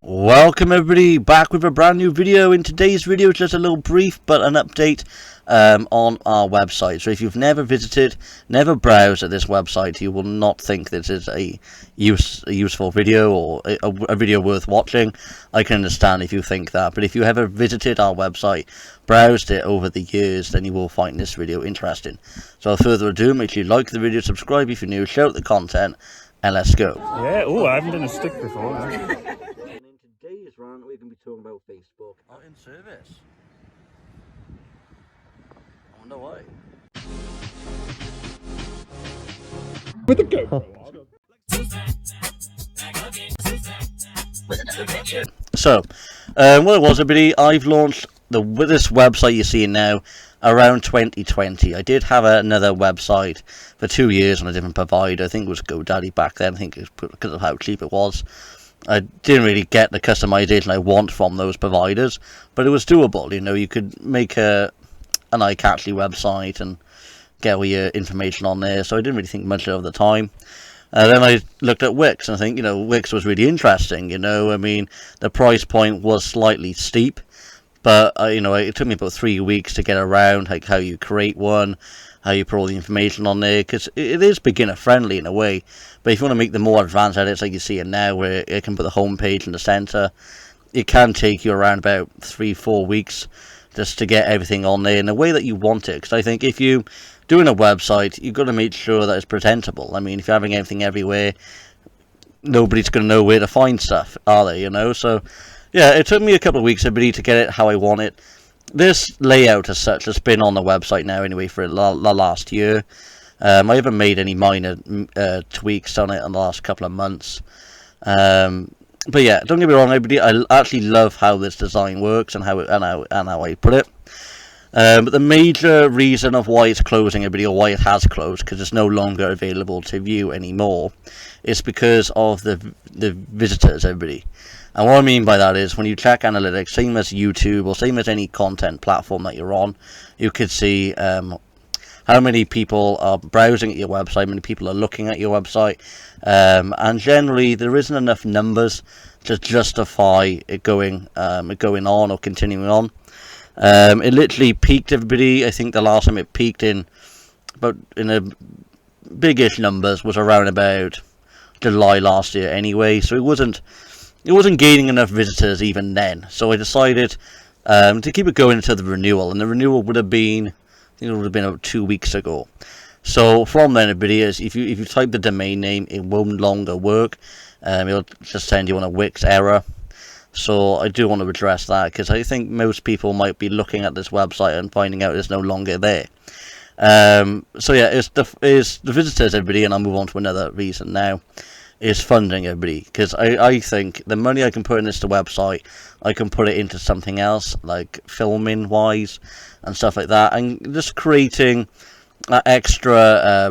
Welcome everybody back with a brand new video. In today's video, it's just a little brief but an update on our website. So if you've never visited, never browsed at this website, you will not think this is a useful video or a video worth watching. I can understand if you think that, but if you ever visited our website, browsed it over the years, then you will find this video interesting. So without further ado, make sure you like the video, subscribe if you're new, share out the content, and let's go. Yeah, oh, I haven't done a stick before. In today's rant, we're going to be talking about Facebook out in service. I wonder why. With a GoPro on. So, what it was, everybody, I've launched this website you're seeing now around 2020. I did have another website for 2 years on a different provider. I think it was GoDaddy back then. I think it's because of how cheap it was. I didn't really get the customization I want from those providers, but it was doable. You know, you could make an eye-catchy website and get all your information on there, so I didn't really think much of it at the time. Then I looked at Wix, and I think, you know, Wix was really interesting. You know, I mean, the price point was slightly steep, but, you know, it took me about 3 weeks to get around, like how you create one, how you put all the information on there, because it is beginner friendly in a way. But if you want to make the more advanced edits like you see it now, where it can put the home page in the center, it can take you around about 3-4 weeks just to get everything on there in the way that you want it. Because I think if you doing a website, you've got to make sure that it's presentable. I mean, if you're having everything everywhere, nobody's going to know where to find stuff, are they? You know, so yeah, it took me a couple of weeks, everybody, to get it how I want it. This layout as such has been on the website now anyway for the last year. I haven't made any minor tweaks on it in the last couple of months. But yeah, don't get me wrong, everybody. I actually love how this design works and how I put it. But the major reason of why it's closing, everybody, or why it has closed, because it's no longer available to view anymore, is because of the visitors, everybody. And what I mean by that is when you check analytics, same as YouTube or same as any content platform that you're on, you could see how many people are browsing at your website, how many people are looking at your website, and generally there isn't enough numbers to justify it going on or continuing on. It literally peaked, everybody. I think the last time it peaked in a biggish numbers was around about July last year anyway, so it wasn't gaining enough visitors even then. So I decided to keep it going until the renewal, and the renewal would have been, I think it would have been about 2 weeks ago. So from then, everybody, if you type the domain name, it won't longer work. It'll just send you on a Wix error. So I do want to address that, because I think most people might be looking at this website and finding out it's no longer there. So yeah, it's the visitors, everybody, and I'll move on to another reason now. Is funding, everybody, because I think the money I can put in this website, I can put it into something else, like filming wise and stuff like that, and just creating extra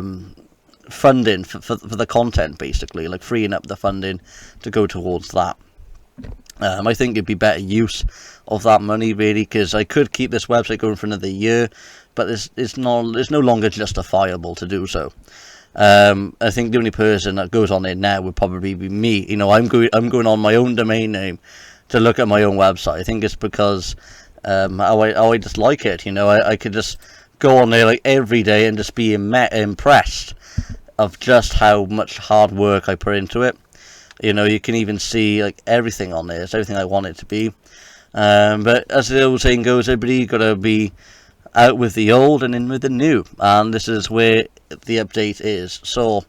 funding for the content, basically, like freeing up the funding to go towards that. I think it'd be better use of that money, really, because I could keep this website going for another year, but it's no longer justifiable to do so. I think the only person that goes on there now would probably be me. You know, I'm going on my own domain name to look at my own website. I think it's because how I just like it. You know, I could just go on there like every day and just be impressed of just how much hard work I put into it. You know, you can even see like everything on there. It's everything I want it to be. But as the old saying goes, everybody got to be out with the old and in with the new, and this is where the update is. So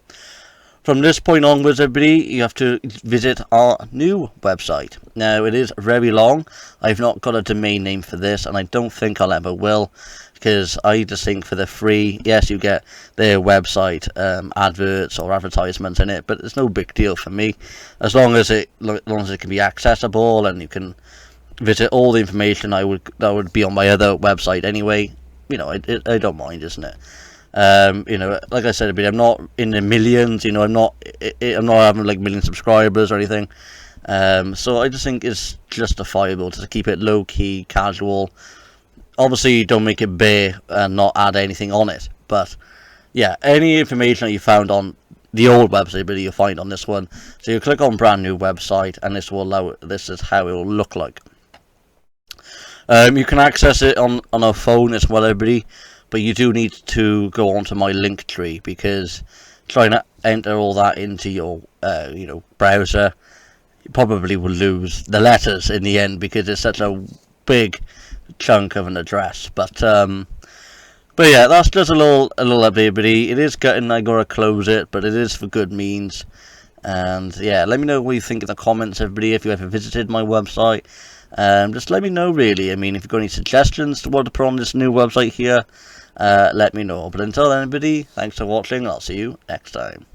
from this point onwards, everybody, you have to visit our new website. Now, it is very long. I've not got a domain name for this, and I don't think I'll ever will, because I just think for the free, yes, you get their website adverts or advertisements in it, but it's no big deal for me, as long as it can be accessible and you can visit all the information that would be on my other website anyway. You know, I don't mind, isn't it? You know, like I said, I'm not in the millions. You know, I'm not having like million subscribers or anything. So I just think it's justifiable to keep it low key, casual. Obviously, don't make it bare and not add anything on it. But yeah, any information that you found on the old website, but you'll find on this one. So you click on brand new website, and this will allow. This is how it will look like. You can access it on a phone as well, everybody, but you do need to go onto my link tree, because trying to enter all that into your browser, you probably will lose the letters in the end, because it's such a big chunk of an address. But yeah, that's just a little update, everybody. It is gutting, I gotta close it, but it is for good means. And yeah, let me know what you think in the comments, everybody, if you ever visited my website. Just let me know, really. I mean, if you've got any suggestions to what to put on this new website here, let me know. But until then, everybody, thanks for watching. I'll see you next time.